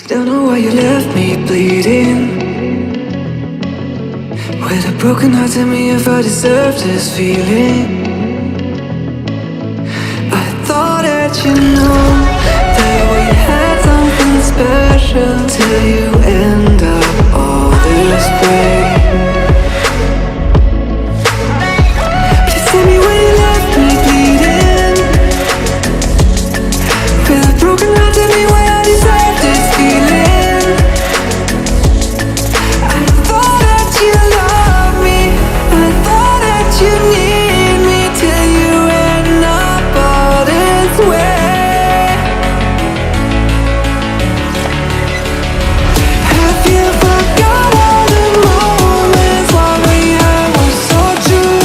Don't know why you left me bleeding. With a broken heart, tell me if I deserve this feeling. I thought that you know that we had something special till you end up all this way. Please tell me why you left me bleeding. With a broken heart, tell me why I deserve this feeling. I thought that you loved me, I thought that you need me till you end up all this way. Have you forgot all the moments while we had was so true?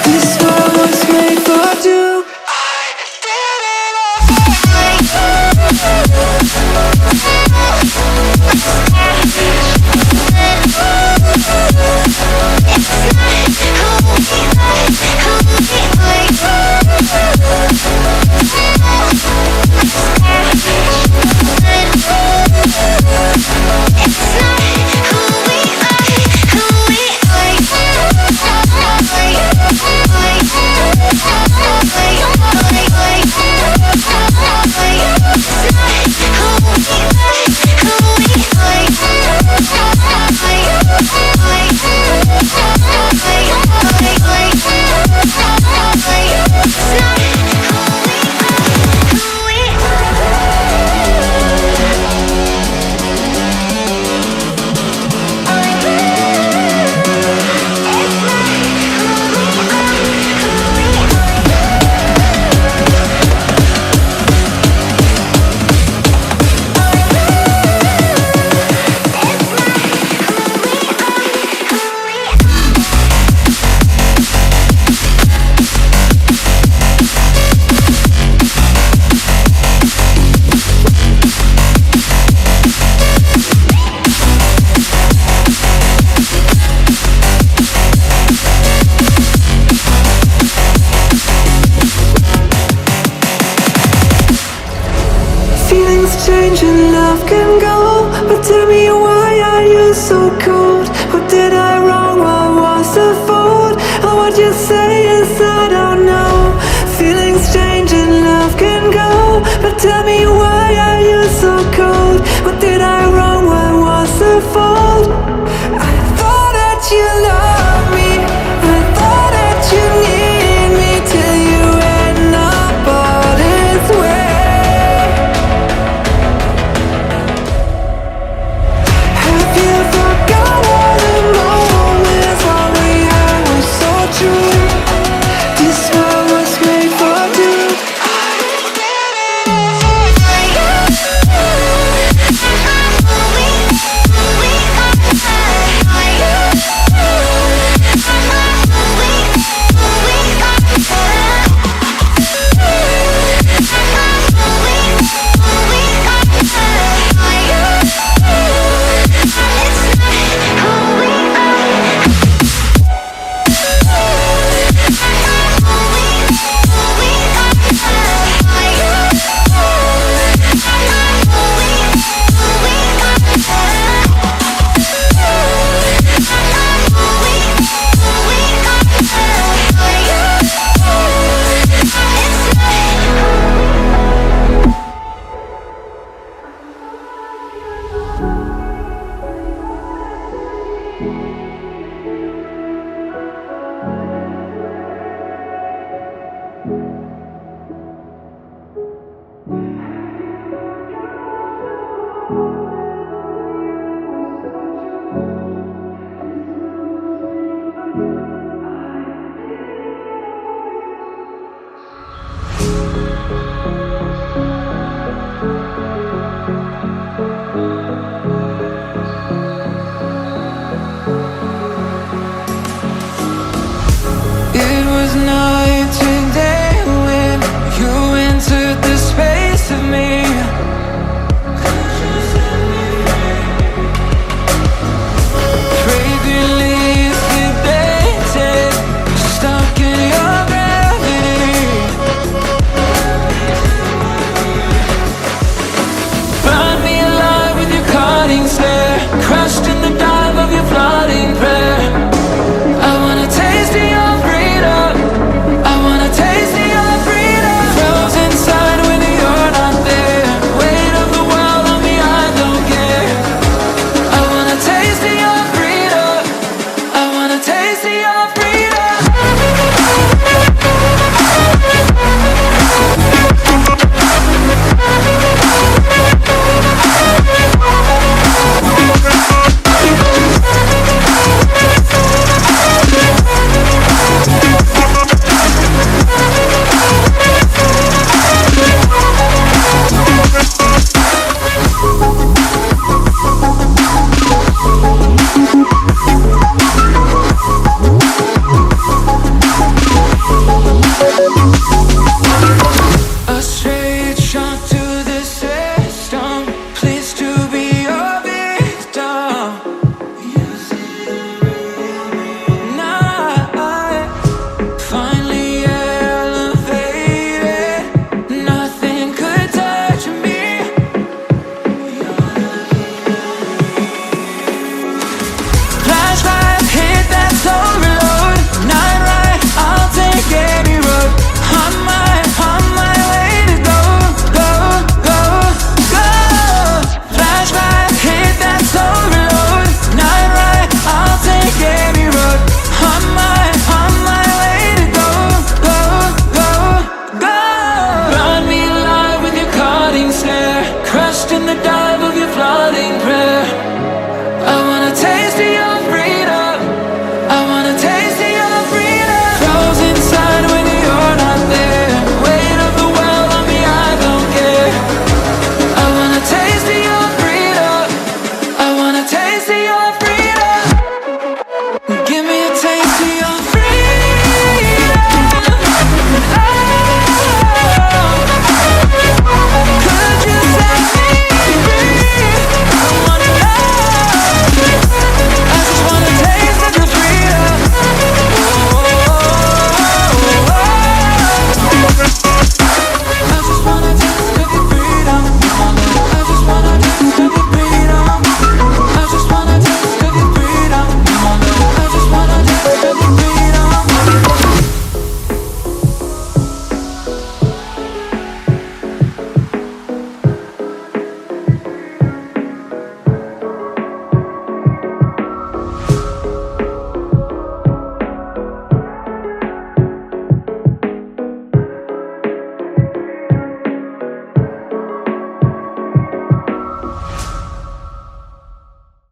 This world was made for two. I did it Feelings change and love can go, but tell me why are you so cold? What did I wrong? What was the fault? Or what you say is I don't know. Feelings change and love can go, but tell me why are you so cold? What did I wrong? What was the fault? I thought that you loved me, I thought that you need me till you end up all this way. Have you forgot all the moments while we had was so true? This world was made for two.